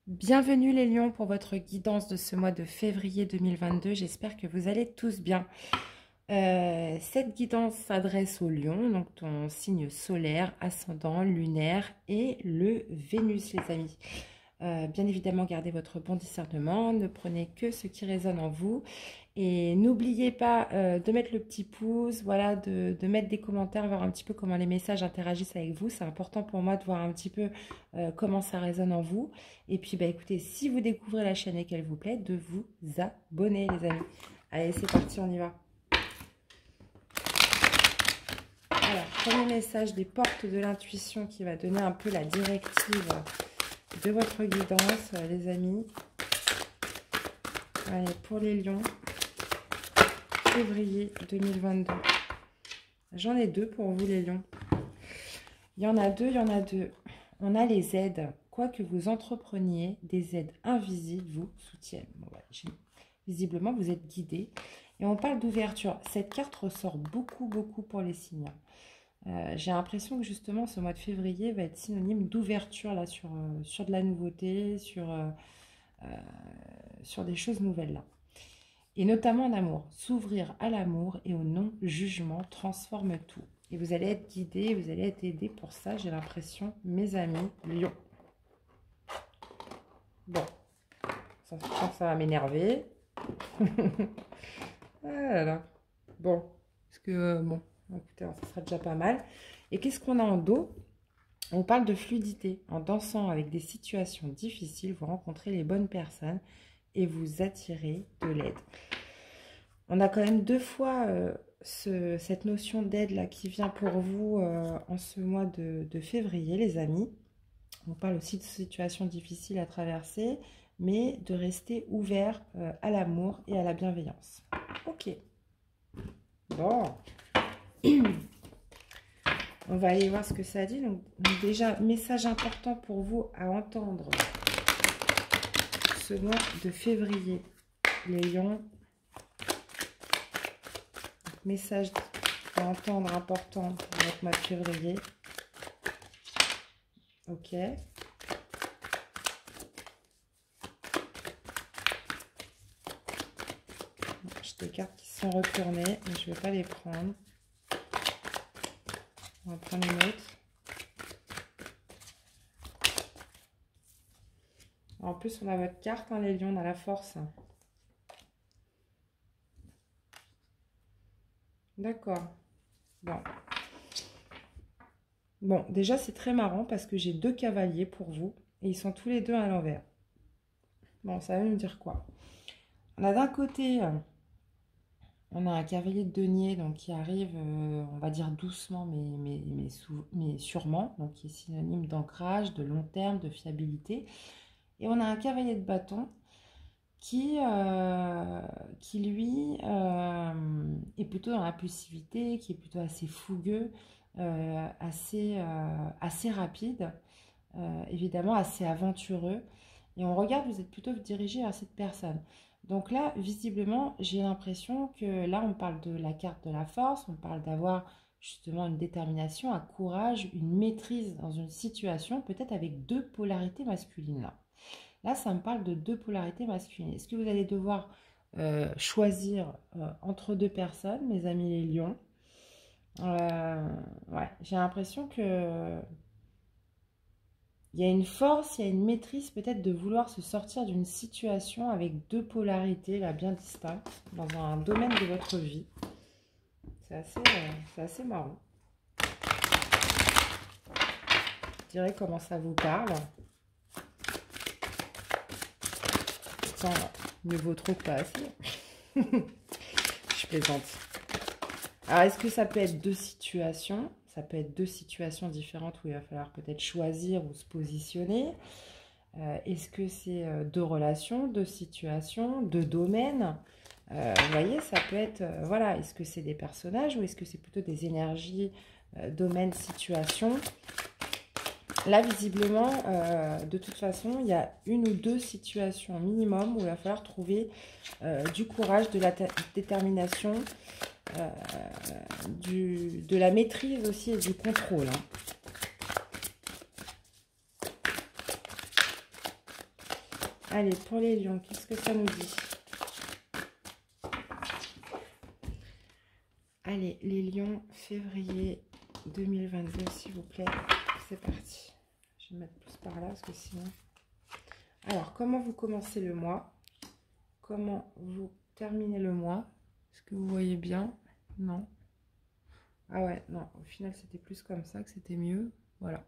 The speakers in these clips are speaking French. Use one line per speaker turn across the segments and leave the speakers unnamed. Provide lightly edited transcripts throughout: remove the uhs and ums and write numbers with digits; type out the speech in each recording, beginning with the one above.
Bienvenue les lions pour votre guidance de ce mois de février 2022. J'espère que vous allez tous bien. Cette guidance s'adresse aux lions, donc ton signe solaire, ascendant, lunaire et le Vénus les amis. Bien évidemment, gardez votre bon discernement, ne prenez que ce qui résonne en vous. Et n'oubliez pas de mettre le petit pouce, voilà, de mettre des commentaires, voir un petit peu comment les messages interagissent avec vous. C'est important pour moi de voir un petit peu comment ça résonne en vous. Et puis, bah, écoutez, si vous découvrez la chaîne et qu'elle vous plaît, de vous abonner, les amis. Allez, c'est parti, on y va. Alors, premier message des portes de l'intuition qui va donner un peu la directive de votre guidance, les amis. Allez, pour les lions, février 2022. J'en ai deux pour vous, les lions. Il y en a deux, il y en a deux. On a les aides. Quoi que vous entrepreniez, des aides invisibles vous soutiennent. Bon, ouais, visiblement, vous êtes guidés. Et on parle d'ouverture. Cette carte ressort beaucoup, beaucoup pour les signes. J'ai l'impression que justement, ce mois de février va être synonyme d'ouverture là sur de la nouveauté, sur des choses nouvelles là. Et notamment en amour. S'ouvrir à l'amour et au non-jugement transforme tout. Et vous allez être guidés, vous allez être aidés pour ça, j'ai l'impression, mes amis lions. Bon, ça va m'énerver. Voilà. Bon, parce que, bon, écoutez, ça sera déjà pas mal. Et qu'est-ce qu'on a en dos? On parle de fluidité. En dansant avec des situations difficiles, vous rencontrez les bonnes personnes et vous attirez de l'aide. On a quand même deux fois cette notion d'aide là qui vient pour vous en ce mois de février, les amis. On parle aussi de situations difficiles à traverser, mais de rester ouvert à l'amour et à la bienveillance. Ok. Bon. On va aller voir ce que ça dit. Donc déjà, message important pour vous à entendre ce mois de février, les lions. Message à entendre important pour notre mois de février. Ok. J'ai des cartes qui sont retournées, mais je ne vais pas les prendre. On va prendre une autre. En plus, on a votre carte, hein, les lions, on a la force. D'accord. Bon. Bon, déjà, c'est très marrant parce que j'ai deux cavaliers pour vous. Et ils sont tous les deux à l'envers. Bon, ça veut nous dire quoi? On a d'un côté, on a un cavalier de denier donc, qui arrive, on va dire doucement, mais sûrement. Donc, qui est synonyme d'ancrage, de long terme, de fiabilité. Et on a un cavalier de bâton qui lui, est plutôt dans l'impulsivité, qui est plutôt assez fougueux, assez rapide, évidemment assez aventureux. Et on regarde, vous êtes plutôt dirigé vers cette personne. Donc là, visiblement, j'ai l'impression que là, on parle de la carte de la force, on parle d'avoir justement une détermination, un courage, une maîtrise dans une situation, peut-être avec deux polarités masculines là. Là, ça me parle de deux polarités masculines. Est-ce que vous allez devoir choisir entre deux personnes, mes amis les lions? Ouais, j'ai l'impression que il y a une force, il y a une maîtrise peut-être de vouloir se sortir d'une situation avec deux polarités là, bien distinctes dans un domaine de votre vie. C'est assez marrant. Je dirais comment ça vous parle. Mieux vaut trop que pas assez. Je plaisante. Alors, est-ce que ça peut être deux situations? Ça peut être deux situations différentes où il va falloir peut-être choisir ou se positionner. Est-ce que c'est deux relations, deux situations, deux domaines? Vous voyez, ça peut être... voilà, est-ce que c'est des personnages ou est-ce que c'est plutôt des énergies, domaines, situations? Là, visiblement, de toute façon, il y a une ou deux situations minimum où il va falloir trouver du courage, de la détermination, de la maîtrise aussi et du contrôle. Hein. Allez, pour les lions, qu'est-ce que ça nous dit? Allez, les lions, février 2022, s'il vous plaît. C'est parti. Je vais mettre plus par là, parce que sinon... Alors, comment vous commencez le mois? Comment vous terminez le mois? Est-ce que vous voyez bien? Non. Ah ouais, non. Au final, c'était plus comme ça que c'était mieux. Voilà.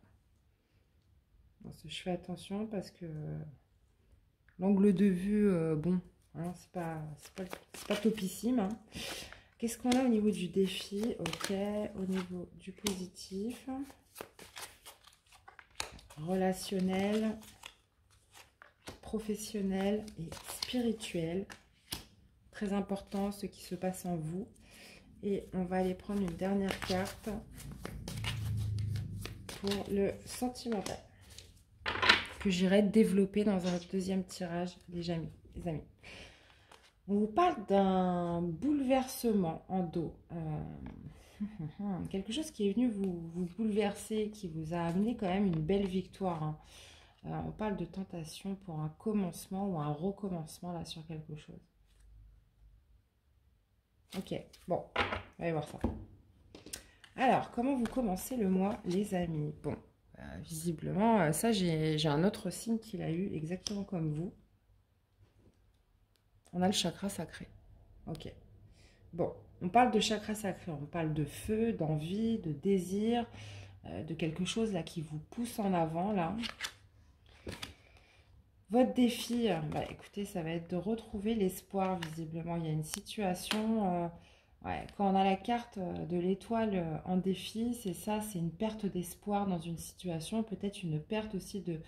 Bon, je fais attention parce que l'angle de vue, bon, hein, c'est pas topissime. Hein. Qu'est-ce qu'on a au niveau du défi? Ok, au niveau du positif, relationnel, professionnel et spirituel. Très important ce qui se passe en vous. Et on va aller prendre une dernière carte pour le sentimental, que j'irai développer dans un deuxième tirage, les amis. On vous parle d'un bouleversement en dos. Quelque chose qui est venu vous bouleverser, qui vous a amené quand même une belle victoire. Hein. On parle de tentation pour un commencement ou un recommencement là sur quelque chose. Ok, bon, on va aller voir ça. Alors, comment vous commencez le mois, les amis? Bon, visiblement, ça, j'ai un autre signe qui l'a eu exactement comme vous. On a le chakra sacré. Ok. Bon, on parle de chakra sacré, on parle de feu, d'envie, de désir, de quelque chose là qui vous pousse en avant, là. Votre défi, bah, écoutez, ça va être de retrouver l'espoir, visiblement. Il y a une situation... ouais, quand on a la carte de l'étoile en défi, c'est ça, c'est une perte d'espoir dans une situation, peut-être une perte aussi de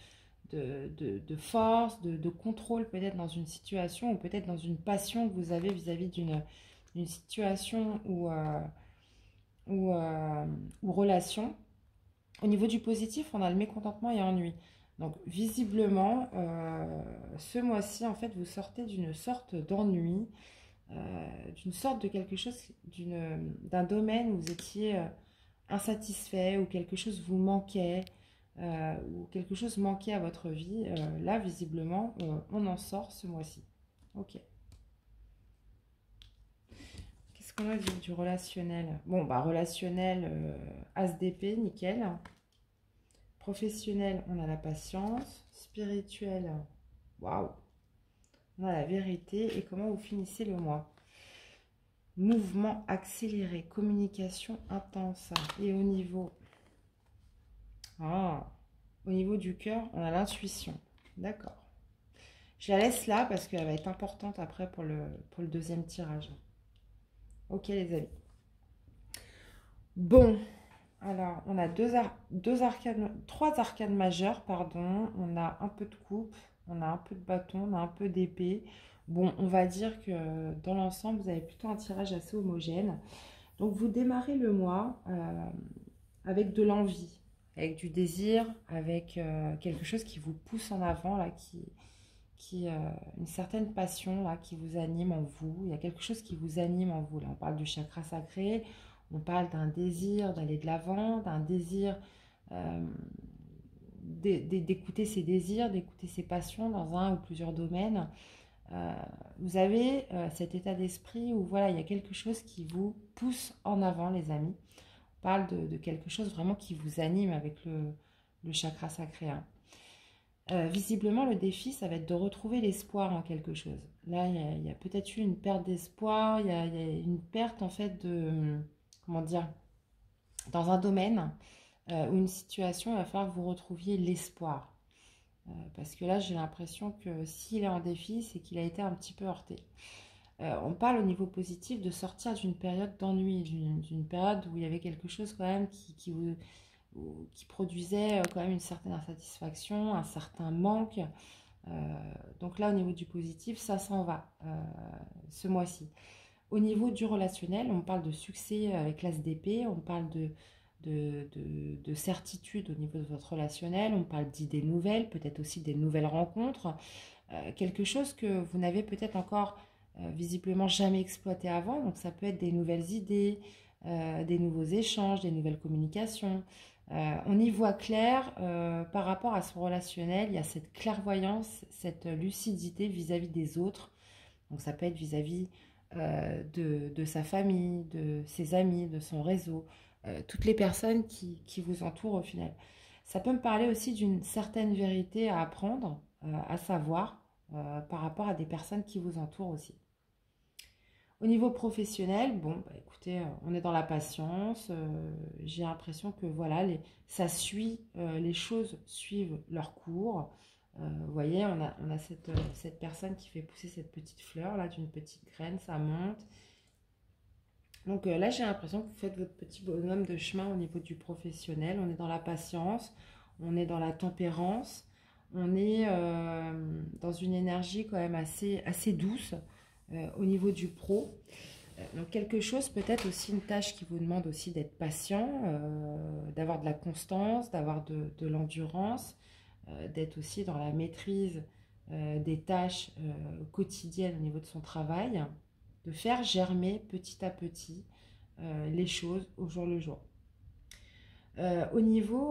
force, de contrôle peut-être dans une situation, ou peut-être dans une passion que vous avez vis-à-vis d'une situation ou relation. Au niveau du positif, on a le mécontentement et ennui. Donc, visiblement, ce mois-ci, en fait, vous sortez d'une sorte d'ennui, d'une sorte de quelque chose, d'un domaine où vous étiez insatisfait, ou quelque chose vous manquait, ou quelque chose manquait à votre vie. Là, visiblement, on en sort ce mois-ci. Ok. Qu'est-ce qu'on a du relationnel? Bon, bah, relationnel, As d'épée, nickel. Professionnel, on a la patience. Spirituel, waouh. On a la vérité. Et comment vous finissez le mois? Mouvement accéléré, communication intense. Et au niveau, au niveau du cœur, on a l'intuition. D'accord. Je la laisse là parce qu'elle va être importante après pour le deuxième tirage. Ok les amis. Bon, alors on a trois arcanes majeures, pardon. On a un peu de coupe, on a un peu de bâton, on a un peu d'épée. Bon, on va dire que dans l'ensemble, vous avez plutôt un tirage assez homogène. Donc, vous démarrez le mois avec de l'envie, avec du désir, avec quelque chose qui vous pousse en avant, là, une certaine passion là, qui vous anime en vous. Il y a quelque chose qui vous anime en vous. Là, on parle du chakra sacré, on parle d'un désir d'aller de l'avant, d'un désir d'écouter ses désirs, d'écouter ses passions dans un ou plusieurs domaines. Vous avez cet état d'esprit où voilà, il y a quelque chose qui vous pousse en avant, les amis. On parle de quelque chose vraiment qui vous anime avec le chakra sacré. Hein. Visiblement, le défi, ça va être de retrouver l'espoir en quelque chose. Là, il y a peut-être eu une perte d'espoir, il y a une perte en fait de, comment dire, dans un domaine ou une situation, il va falloir que vous retrouviez l'espoir. Parce que là, j'ai l'impression que s'il est en défi, c'est qu'il a été un petit peu heurté. On parle au niveau positif de sortir d'une période d'ennui, d'une période où il y avait quelque chose quand même qui produisait quand même une certaine insatisfaction, un certain manque. Donc là, au niveau du positif, ça s'en va ce mois-ci. Au niveau du relationnel, on parle de succès avec l'As d'épée, on parle de certitude au niveau de votre relationnel, on parle d'idées nouvelles, peut-être aussi des nouvelles rencontres, quelque chose que vous n'avez peut-être encore visiblement jamais exploité avant, donc ça peut être des nouvelles idées, des nouveaux échanges, des nouvelles communications, On y voit clair par rapport à son relationnel. Il y a cette clairvoyance, cette lucidité vis-à-vis des autres. Donc ça peut être vis-à-vis de sa famille, de ses amis, de son réseau, toutes les personnes qui vous entourent au final. Ça peut me parler aussi d'une certaine vérité à apprendre, à savoir, par rapport à des personnes qui vous entourent aussi. Au niveau professionnel, bon, bah, écoutez, on est dans la patience. J'ai l'impression que voilà, ça suit, les choses suivent leur cours. Vous voyez, on a cette personne qui fait pousser cette petite fleur là, d'une petite graine, ça monte. Donc là, j'ai l'impression que vous faites votre petit bonhomme de chemin au niveau du professionnel. On est dans la patience, on est dans la tempérance, on est dans une énergie quand même assez douce au niveau du pro. Donc quelque chose, peut-être aussi une tâche qui vous demande aussi d'être patient, d'avoir de la constance, d'avoir de l'endurance, d'être aussi dans la maîtrise des tâches quotidiennes au niveau de son travail, de faire germer petit à petit les choses au jour le jour. Au niveau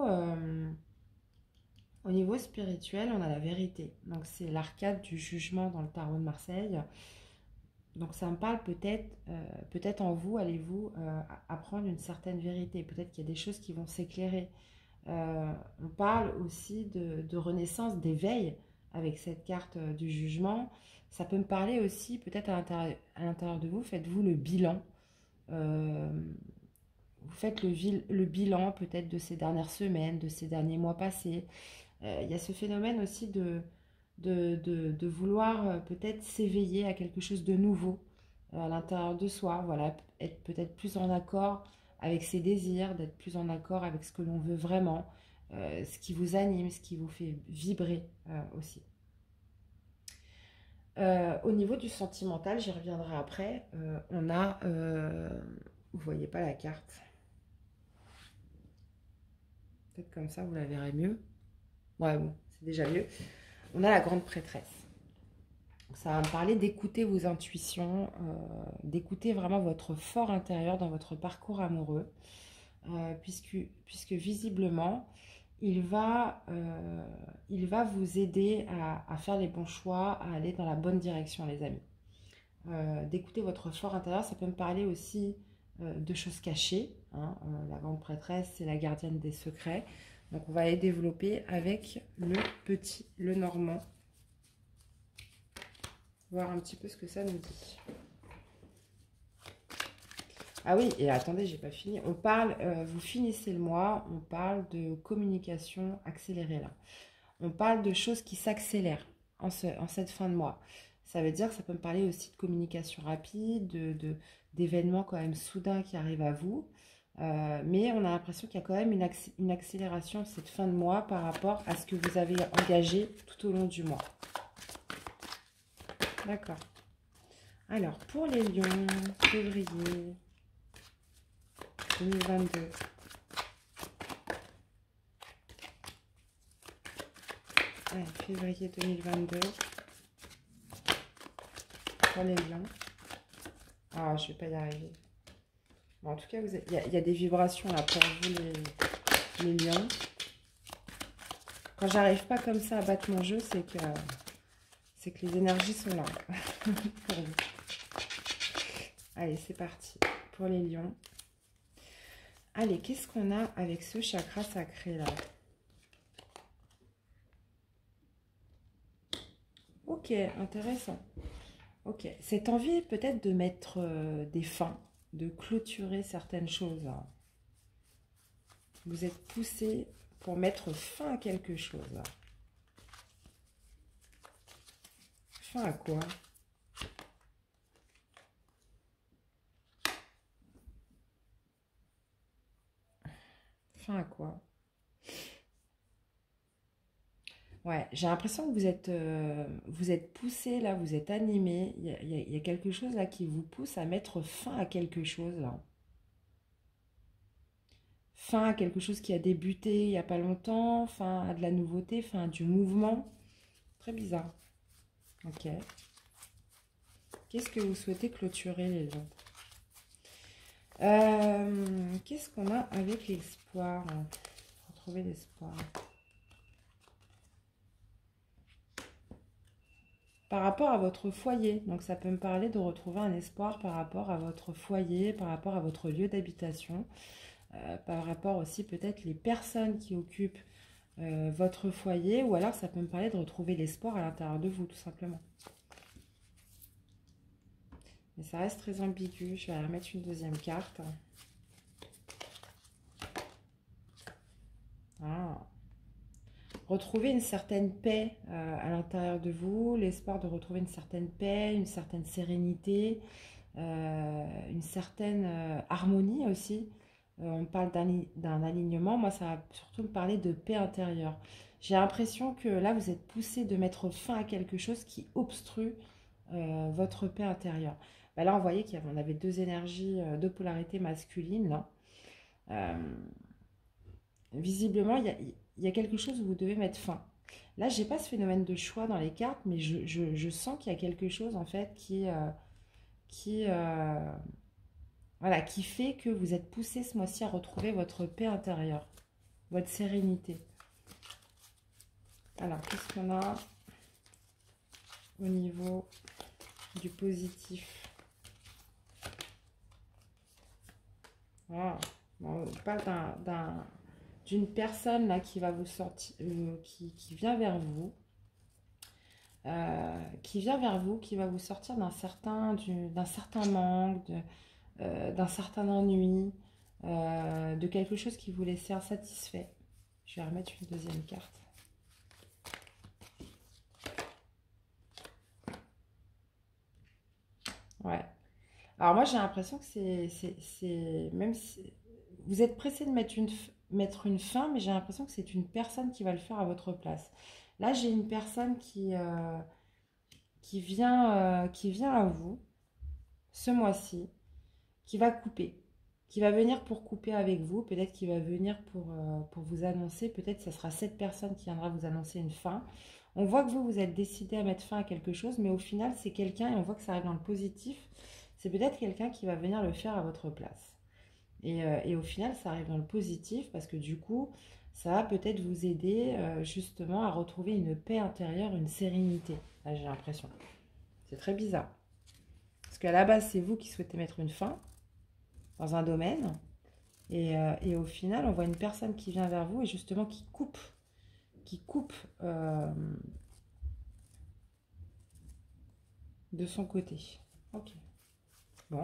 spirituel, on a la vérité. Donc c'est l'arcade du jugement dans le tarot de Marseille. Donc ça me parle peut-être en vous, allez-vous apprendre une certaine vérité. Peut-être qu'il y a des choses qui vont s'éclairer. On parle aussi de renaissance, d'éveil avec cette carte du jugement. Ça peut me parler aussi, peut-être à l'intérieur de vous, faites-vous le bilan. Euh, Vous faites le bilan peut-être de ces dernières semaines, de ces derniers mois passés. Il y a ce phénomène aussi de vouloir peut-être s'éveiller à quelque chose de nouveau à l'intérieur de soi. Voilà, être peut-être plus en accord avec ses désirs, d'être plus en accord avec ce que l'on veut vraiment, ce qui vous anime, ce qui vous fait vibrer aussi. Au niveau du sentimental, j'y reviendrai après, on a, vous voyez pas la carte, peut-être comme ça vous la verrez mieux. Ouais, bon, c'est déjà mieux. On a la grande prêtresse. Ça va me parler d'écouter vos intuitions, d'écouter vraiment votre fort intérieur dans votre parcours amoureux, puisque visiblement, il va vous aider à faire les bons choix, à aller dans la bonne direction, les amis. D'écouter votre fort intérieur, ça peut me parler aussi de choses cachées. Hein. La grande prêtresse, c'est la gardienne des secrets. Donc, on va aller développer avec le normand. Voir un petit peu ce que ça nous dit. Ah oui, et attendez, j'ai pas fini. On parle, vous finissez le mois, on parle de communication accélérée là. On parle de choses qui s'accélèrent en cette fin de mois. Ça veut dire que ça peut me parler aussi de communication rapide, d'événements quand même soudains qui arrivent à vous. Mais on a l'impression qu'il y a quand même une accélération cette fin de mois par rapport à ce que vous avez engagé tout au long du mois. D'accord. Alors, pour les lions, février 2022. Allez, février 2022. Pour les lions. Ah, je ne vais pas y arriver. Bon, en tout cas, il y a des vibrations là pour vous, les lions. Quand j'arrive pas comme ça à battre mon jeu, c'est que les énergies sont là pour vous. Allez, c'est parti pour les lions. Allez, qu'est-ce qu'on a avec ce chakra sacré là? Ok, intéressant. Ok, cette envie peut-être de mettre des fins, de clôturer certaines choses. Hein. Vous êtes poussé pour mettre fin à quelque chose. Hein. Fin à quoi? Fin à quoi? Ouais, j'ai l'impression que vous êtes poussé là, vous êtes animé. Il y a quelque chose là qui vous pousse à mettre fin à quelque chose là. Fin à quelque chose qui a débuté il n'y a pas longtemps, fin à de la nouveauté, fin à du mouvement. Très bizarre. Ok. Qu'est-ce que vous souhaitez clôturer les gens? Qu'est-ce qu'on a avec l'espoir? retrouver l'espoir. Par rapport à votre foyer, donc ça peut me parler de retrouver un espoir par rapport à votre foyer, par rapport à votre lieu d'habitation, par rapport aussi peut-être les personnes qui occupent votre foyer, ou alors ça peut me parler de retrouver l'espoir à l'intérieur de vous, tout simplement. Mais ça reste très ambigu, je vais remettre une deuxième carte. Ah. Retrouver une certaine paix à l'intérieur de vous, l'espoir de retrouver une certaine paix, une certaine sérénité, une certaine harmonie aussi. On parle d'un alignement, moi ça va surtout me parler de paix intérieure. J'ai l'impression que là vous êtes poussé de mettre fin à quelque chose qui obstrue votre paix intérieure. Bah là on voyait qu'on avait deux énergies, deux polarités masculines là. Visiblement, il y a quelque chose où vous devez mettre fin. Là, je n'ai pas ce phénomène de choix dans les cartes, mais je sens qu'il y a quelque chose, en fait, qui voilà, qui fait que vous êtes poussé ce mois-ci à retrouver votre paix intérieure, votre sérénité. Alors, qu'est-ce qu'on a au niveau du positif? Voilà. Bon, on parle d'une personne là qui va vous sortir, qui vient vers vous, qui va vous sortir d'un certain manque, d'un certain ennui, de quelque chose qui vous laissait insatisfait. Je vais remettre une deuxième carte. Ouais. Alors moi j'ai l'impression que c'est même si vous êtes pressé de mettre une fin, mais j'ai l'impression que c'est une personne qui va le faire à votre place. Là j'ai une personne qui vient à vous ce mois-ci, qui va couper, qui va venir pour couper avec vous, peut-être qu'il va venir pour vous annoncer, peut-être que ce sera cette personne qui viendra vous annoncer une fin. On voit que vous êtes décidé à mettre fin à quelque chose, mais au final c'est quelqu'un, et on voit que ça arrive dans le positif, c'est peut-être quelqu'un qui va venir le faire à votre place. Et au final ça arrive dans le positif, parce que du coup ça va peut-être vous aider justement à retrouver une paix intérieure, une sérénité. Là j'ai l'impression. C'est très bizarre. Parce qu'à la base c'est vous qui souhaitez mettre une fin dans un domaine. Et au final, on voit une personne qui vient vers vous et justement qui coupe de son côté. Ok. Bon.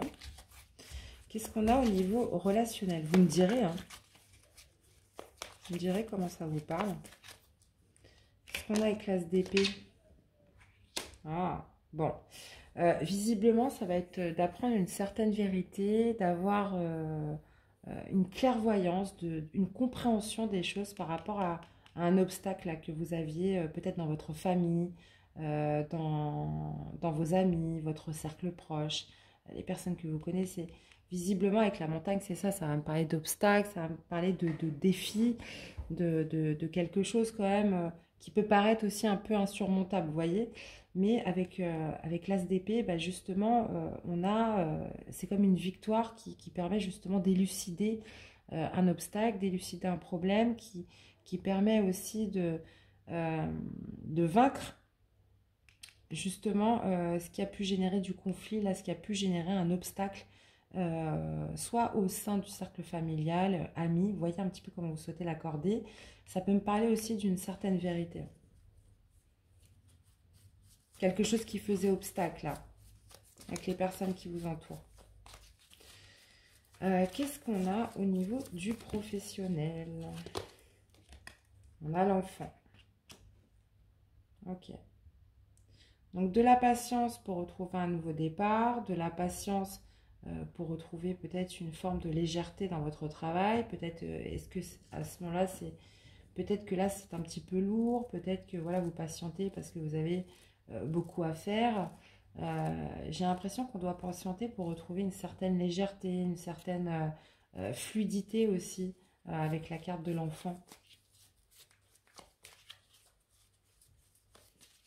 Qu'est-ce qu'on a au niveau relationnel? Vous me direz, hein. Vous me direz comment ça vous parle. Qu'est-ce qu'on a avec l'as d'épée? Ah, bon. Visiblement, ça va être d'apprendre une certaine vérité, d'avoir une clairvoyance, une compréhension des choses par rapport à un obstacle là, que vous aviez peut-être dans votre famille, dans vos amis, votre cercle proche, les personnes que vous connaissez. Visiblement, avec la montagne, c'est ça, ça va me parler d'obstacles, ça va me parler de défis, de quelque chose quand même qui peut paraître aussi un peu insurmontable, vous voyez. Mais avec l'as d'épée, bah justement, c'est comme une victoire qui permet justement d'élucider un obstacle, d'élucider un problème, qui permet aussi de vaincre justement ce qui a pu générer du conflit, là, ce qui a pu générer un obstacle, soit au sein du cercle familial, amis, vous voyez un petit peu comment vous souhaitez l'accorder. Ça peut me parler aussi d'une certaine vérité. Quelque chose qui faisait obstacle, là, avec les personnes qui vous entourent. Qu'est-ce qu'on a au niveau du professionnel? On a l'enfant. Ok. Donc, de la patience pour retrouver un nouveau départ, de la patience pour retrouver peut-être une forme de légèreté dans votre travail. Peut-être, est-ce que à ce moment-là, peut-être que là, c'est un petit peu lourd. Peut-être que voilà, vous patientez parce que vous avez beaucoup à faire. J'ai l'impression qu'on doit patienter pour retrouver une certaine légèreté, une certaine fluidité aussi avec la carte de l'enfant.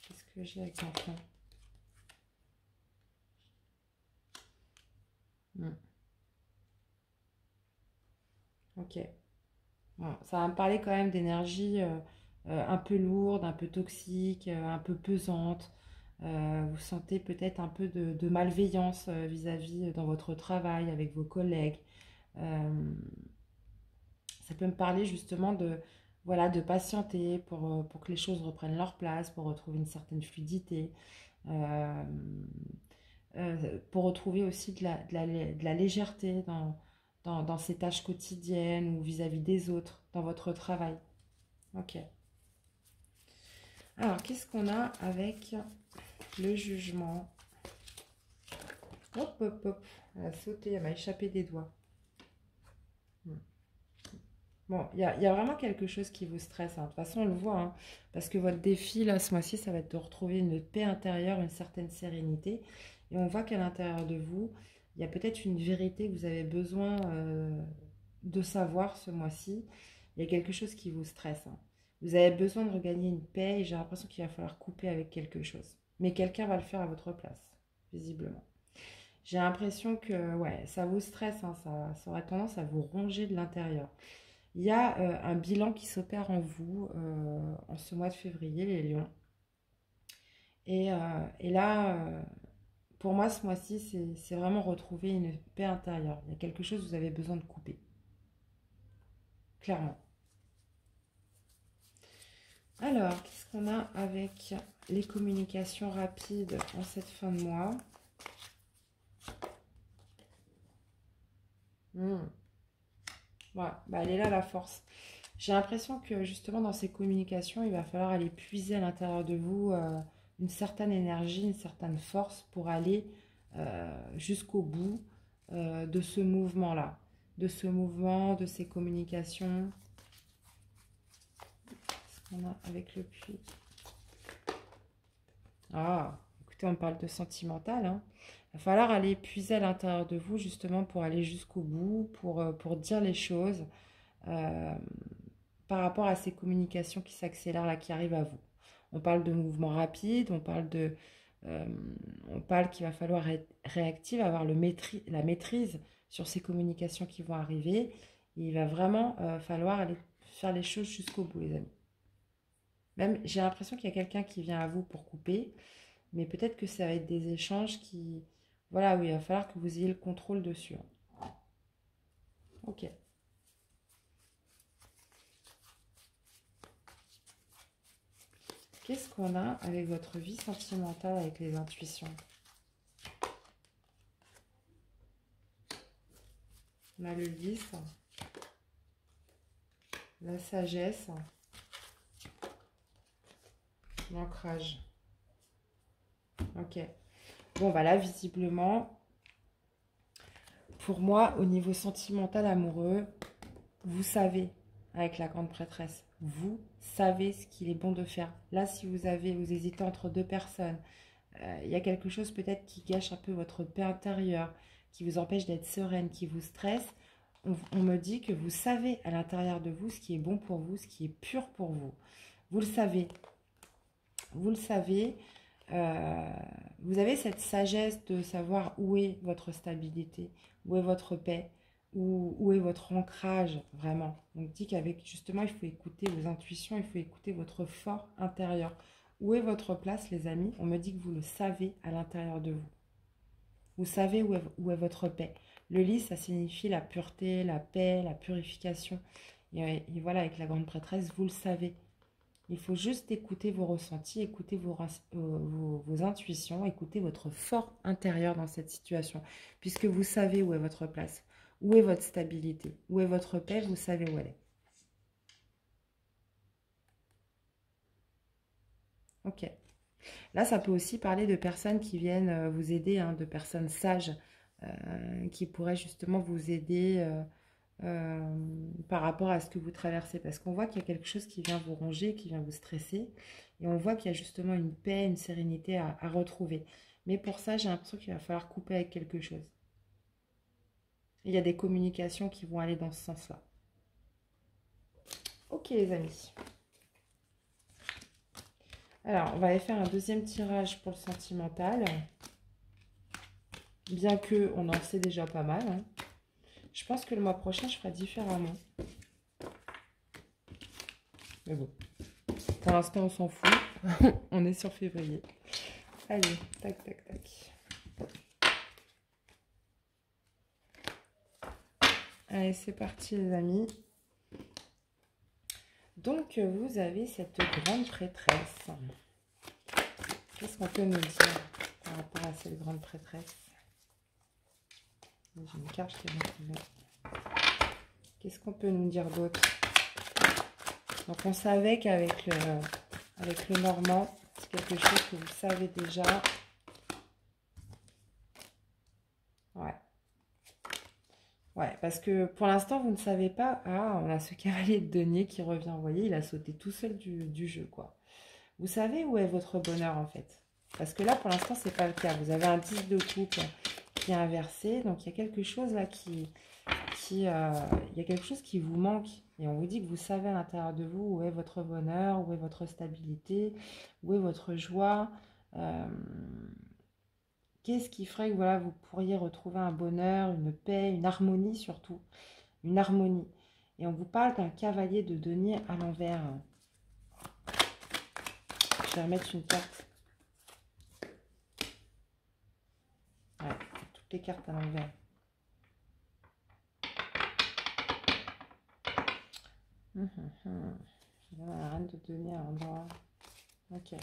Qu'est-ce que j'ai avec l'enfant? Ok. Bon, ça va me parler quand même d'énergie un peu lourde, un peu toxique, un peu pesante. Vous sentez peut-être un peu de malveillance vis-à-vis dans votre travail, avec vos collègues. Euh, Ça peut me parler justement de, voilà, de patienter pour que les choses reprennent leur place, pour retrouver une certaine fluidité, euh, pour retrouver aussi de la légèreté dans ces tâches quotidiennes ou vis-à-vis des autres, dans votre travail. Ok. Alors, qu'est-ce qu'on a avec le jugement? Hop, hop, hop. Elle a sauté, elle m'a échappé des doigts. Hmm. Bon, il y a vraiment quelque chose qui vous stresse, hein. De toute façon, on le voit, hein, parce que votre défi, là, ce mois-ci, ça va être de retrouver une paix intérieure, une certaine sérénité. Et on voit qu'à l'intérieur de vous, il y a peut-être une vérité que vous avez besoin de savoir ce mois-ci. Il y a quelque chose qui vous stresse, hein. Vous avez besoin de regagner une paix et j'ai l'impression qu'il va falloir couper avec quelque chose. Mais quelqu'un va le faire à votre place, visiblement. J'ai l'impression que ouais, ça vous stresse, hein, ça aurait tendance à vous ronger de l'intérieur. Il y a un bilan qui s'opère en vous en ce mois de février, les lions. Et là, pour moi, ce mois-ci, c'est vraiment retrouver une paix intérieure. Il y a quelque chose que vous avez besoin de couper, clairement. Alors, qu'est-ce qu'on a avec les communications rapides en cette fin de mois? Ouais, bah elle est là la force. J'ai l'impression que justement dans ces communications, il va falloir aller puiser à l'intérieur de vous une certaine énergie, une certaine force pour aller jusqu'au bout de ce mouvement-là, de ce mouvement, de ces communications. Qu'est-ce qu'on a avec le puits? Ah, écoutez, on parle de sentimental, hein. Il va falloir aller puiser à l'intérieur de vous justement pour aller jusqu'au bout, pour dire les choses. euh, par rapport à ces communications qui s'accélèrent là, qui arrivent à vous. On parle de mouvements rapides, euh, on parle qu'il va falloir être réactif, avoir la maîtrise sur ces communications qui vont arriver. Et il va vraiment falloir aller faire les choses jusqu'au bout, les amis. Même, j'ai l'impression qu'il y a quelqu'un qui vient à vous pour couper, mais peut-être que ça va être des échanges qui, voilà, où il va falloir que vous ayez le contrôle dessus, hein. Ok. Qu'est-ce qu'on a avec votre vie sentimentale, avec les intuitions? On a le lys, la sagesse, l'ancrage. Ok. Bon, bah là, visiblement, pour moi, au niveau sentimental, amoureux, vous savez, avec la grande prêtresse, vous savez ce qu'il est bon de faire. Là, si vous hésitez entre deux personnes, il y a quelque chose peut-être qui gâche un peu votre paix intérieure, qui vous empêche d'être sereine, qui vous stresse. On me dit que vous savez à l'intérieur de vous ce qui est bon pour vous, ce qui est pur pour vous. Vous le savez. Vous le savez. euh, vous avez cette sagesse de savoir où est votre stabilité, où est votre paix, où est votre ancrage vraiment. On dit qu'avec justement, il faut écouter vos intuitions, il faut écouter votre fort intérieur. Où est votre place, les amis? On me dit que vous le savez à l'intérieur de vous. Vous savez où est votre paix. Le lys, ça signifie la pureté, la paix, la purification. Et voilà, avec la grande prêtresse, vous le savez. Il faut juste écouter vos ressentis, écouter vos intuitions, écouter votre fort intérieur dans cette situation. Puisque vous savez où est votre place, où est votre stabilité, où est votre paix, vous savez où elle est. Ok. Là, ça peut aussi parler de personnes qui viennent vous aider, hein, de personnes sages qui pourraient justement vous aider par rapport à ce que vous traversez. Parce qu'on voit qu'il y a quelque chose qui vient vous ronger, qui vient vous stresser. Et on voit qu'il y a justement une paix, une sérénité à retrouver. Mais pour ça, j'ai l'impression qu'il va falloir couper avec quelque chose. Il y a des communications qui vont aller dans ce sens-là. Ok les amis. Alors, on va aller faire un deuxième tirage pour le sentimental. Bien que on en sait déjà pas mal, hein. Je pense que le mois prochain, je ferai différemment. Mais bon, pour l'instant, on s'en fout. On est sur février. Allez, tac, tac, tac. Allez, c'est parti les amis. Donc, vous avez cette grande prêtresse. Qu'est-ce qu'on peut nous dire par rapport à cette grande prêtresse? J'ai une carte qui est retrouvée. Qu'est-ce qu'on peut nous dire d'autre? Donc, on savait qu'avec le Normand, c'est quelque chose que vous savez déjà. Ouais. Ouais, parce que pour l'instant, vous ne savez pas. Ah, on a ce cavalier de denier qui revient. Vous voyez, il a sauté tout seul du jeu, quoi. Vous savez où est votre bonheur, en fait? Parce que là, pour l'instant, c'est pas le cas. Vous avez un 10 de coupe qui est inversé. Donc, il y a quelque chose là il y a quelque chose qui vous manque. Et on vous dit que vous savez à l'intérieur de vous où est votre bonheur, où est votre stabilité, où est votre joie. Qu'est-ce qui ferait que voilà, vous pourriez retrouver un bonheur, une paix, une harmonie surtout. Une harmonie. Et on vous parle d'un cavalier de denier à l'envers. Je vais remettre une carte. Ouais, toutes les cartes à l'envers. La reine de denier à l'endroit. Ok.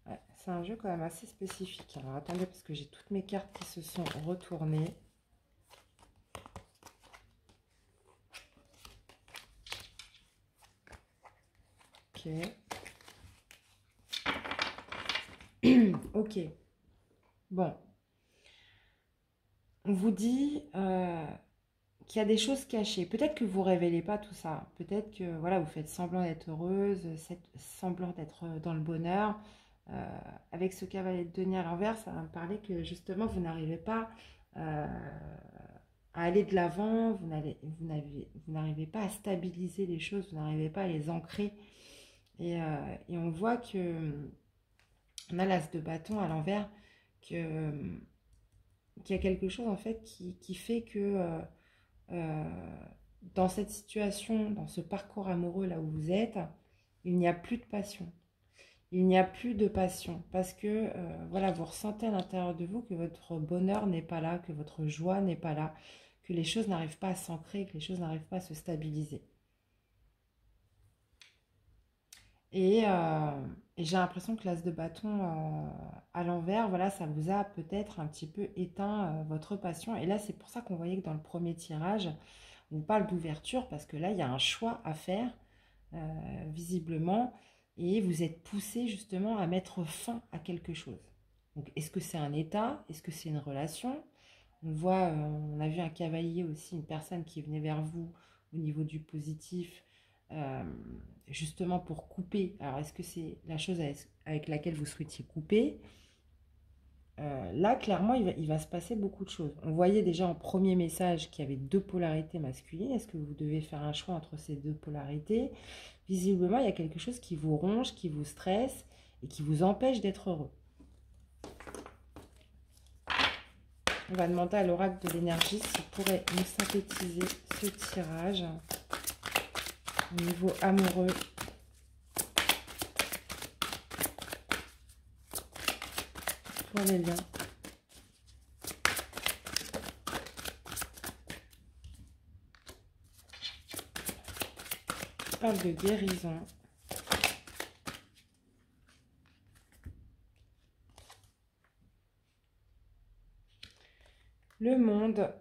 Ouais, c'est un jeu quand même assez spécifique. Alors attendez, parce que j'ai toutes mes cartes qui se sont retournées. Ok. Ok. Bon. On vous dit qu'il y a des choses cachées. Peut-être que vous ne révélez pas tout ça. Peut-être que voilà, vous faites semblant d'être heureuse, semblant d'être dans le bonheur. Avec ce cavalier de denier à l'envers, ça va me parler que justement, vous n'arrivez pas à aller de l'avant, vous n'arrivez pas à stabiliser les choses, vous n'arrivez pas à les ancrer. Et on voit que on a l'as de bâton à l'envers, qu'il y a quelque chose en fait qui fait que dans cette situation, dans ce parcours amoureux là où vous êtes, il n'y a plus de passion. Il n'y a plus de passion parce que voilà, vous ressentez à l'intérieur de vous que votre bonheur n'est pas là, que votre joie n'est pas là, que les choses n'arrivent pas à s'ancrer, que les choses n'arrivent pas à se stabiliser. Et j'ai l'impression que l'as de bâton à l'envers, voilà, ça vous a peut-être un petit peu éteint votre passion. Et là, c'est pour ça qu'on voyait que dans le premier tirage, on parle d'ouverture parce que là, il y a un choix à faire, visiblement, et vous êtes poussé justement à mettre fin à quelque chose. Donc, est-ce que c'est un état? Est-ce que c'est une relation? On voit, on a vu un cavalier aussi, une personne qui venait vers vous au niveau du positif, justement pour couper. Alors, est-ce que c'est la chose avec laquelle vous souhaitiez couper? Là, clairement, il va se passer beaucoup de choses. On voyait déjà en premier message qu'il y avait deux polarités masculines. Est-ce que vous devez faire un choix entre ces deux polarités? Visiblement, il y a quelque chose qui vous ronge, qui vous stresse et qui vous empêche d'être heureux. On va demander à l'oracle de l'énergie s'il pourrait nous synthétiser ce tirage au niveau amoureux. Pour les liens. On parle de guérison. Le monde.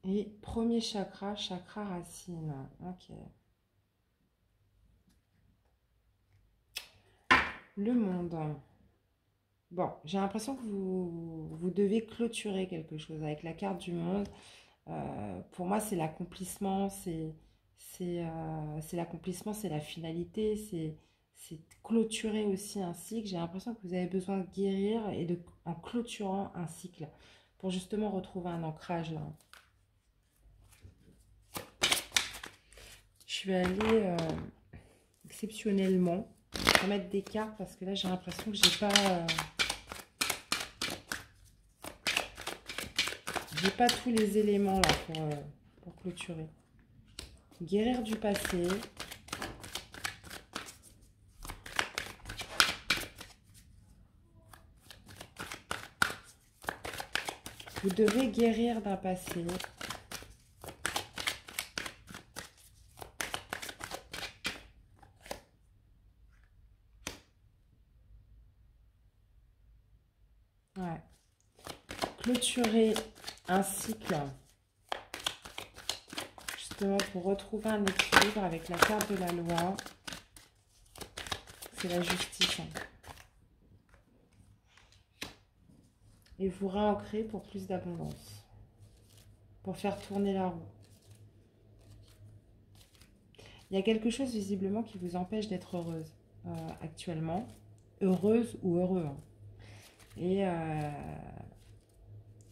Et premier chakra, chakra racine. Ok. Le monde. Bon, j'ai l'impression que vous devez clôturer quelque chose avec la carte du monde. Pour moi, c'est l'accomplissement, c'est l'accomplissement, c'est la finalité, c'est clôturer aussi un cycle. J'ai l'impression que vous avez besoin de guérir et en clôturant un cycle pour justement retrouver un ancrage là. Je vais aller exceptionnellement remettre des cartes parce que là j'ai l'impression que j'ai pas tous les éléments là pour clôturer. Guérir du passé, Vous devez guérir d'un passé. Ouais. Clôturer un cycle. Justement pour retrouver un équilibre avec la carte de la loi. C'est la justice. Et vous réancrer pour plus d'abondance. Pour faire tourner la roue. Il y a quelque chose visiblement qui vous empêche d'être heureuse actuellement. Heureuse ou heureux. Hein.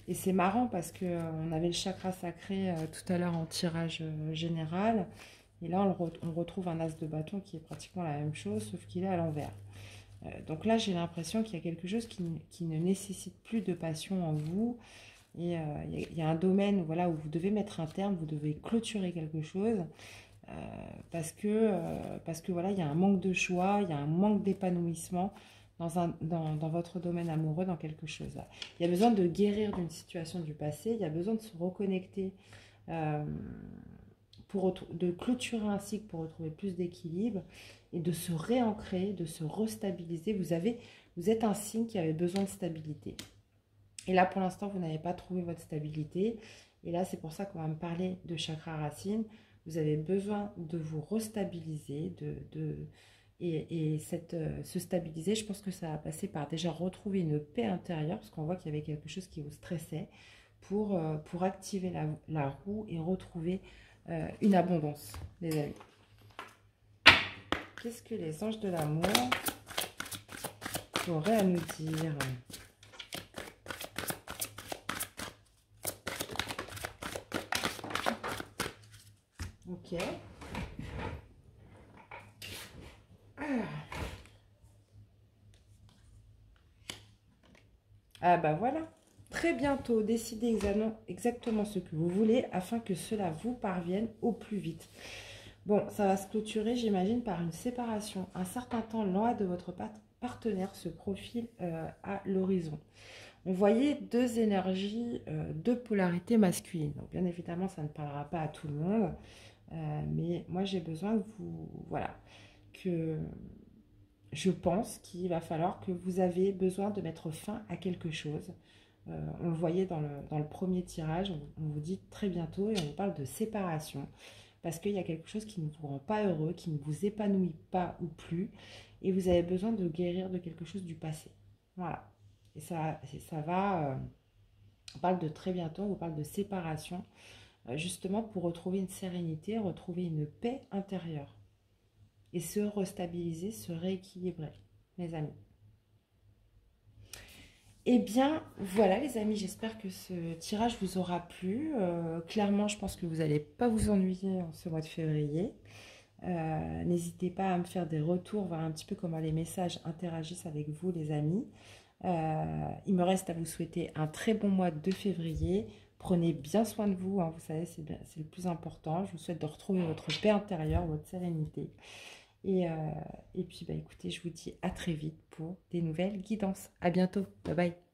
Et c'est marrant parce qu'on avait le chakra sacré tout à l'heure en tirage général. Et là, on retrouve un as de bâton qui est pratiquement la même chose, sauf qu'il est à l'envers. Donc là, j'ai l'impression qu'il y a quelque chose qui ne nécessite plus de passion en vous. Et il y a un domaine voilà, où vous devez mettre un terme, vous devez clôturer quelque chose. Parce que voilà, il y a un manque de choix, il y a un manque d'épanouissement dans votre domaine amoureux, dans quelque chose. Il y a besoin de guérir d'une situation du passé, il y a besoin de se reconnecter, de clôturer un cycle pour retrouver plus d'équilibre et de se réancrer, de se restabiliser. Vous êtes un signe qui avait besoin de stabilité. Et là, pour l'instant, vous n'avez pas trouvé votre stabilité. Et là, c'est pour ça qu'on va me parler de chakra racine. Vous avez besoin de vous restabiliser, se stabiliser. Je pense que ça va passer par déjà retrouver une paix intérieure, parce qu'on voit qu'il y avait quelque chose qui vous stressait, pour activer la roue et retrouver une abondance, les amis. Qu'est-ce que les anges de l'amour auraient à nous dire ? Ok. Ah bah voilà. Très bientôt, décidez exactement ce que vous voulez afin que cela vous parvienne au plus vite. Bon, ça va se clôturer, j'imagine, par une séparation. Un certain temps loin de votre partenaire se profile à l'horizon. On voyait deux énergies, deux polarités masculines. Donc, bien évidemment, ça ne parlera pas à tout le monde. Mais moi, j'ai besoin que vous... Voilà. Que je pense qu'il va falloir que vous avez besoin de mettre fin à quelque chose. On le voyait dans le premier tirage. On vous dit très bientôt et on vous parle de séparation. Parce qu'il y a quelque chose qui ne vous rend pas heureux, qui ne vous épanouit pas ou plus. Et vous avez besoin de guérir de quelque chose du passé. Voilà. Et ça va... on parle de très bientôt, on vous parle de séparation. Justement pour retrouver une sérénité, retrouver une paix intérieure. Et se restabiliser, se rééquilibrer, mes amis. Eh bien, voilà les amis, j'espère que ce tirage vous aura plu. Clairement, je pense que vous n'allez pas vous ennuyer en ce mois de février. N'hésitez pas à me faire des retours, voir un petit peu comment les messages interagissent avec vous les amis. Il me reste à vous souhaiter un très bon mois de février. Prenez bien soin de vous, hein, vous savez, c'est le plus important. Je vous souhaite de retrouver votre paix intérieure, votre sérénité. Et puis, bah, écoutez, je vous dis à très vite pour des nouvelles guidances. À bientôt. Bye bye.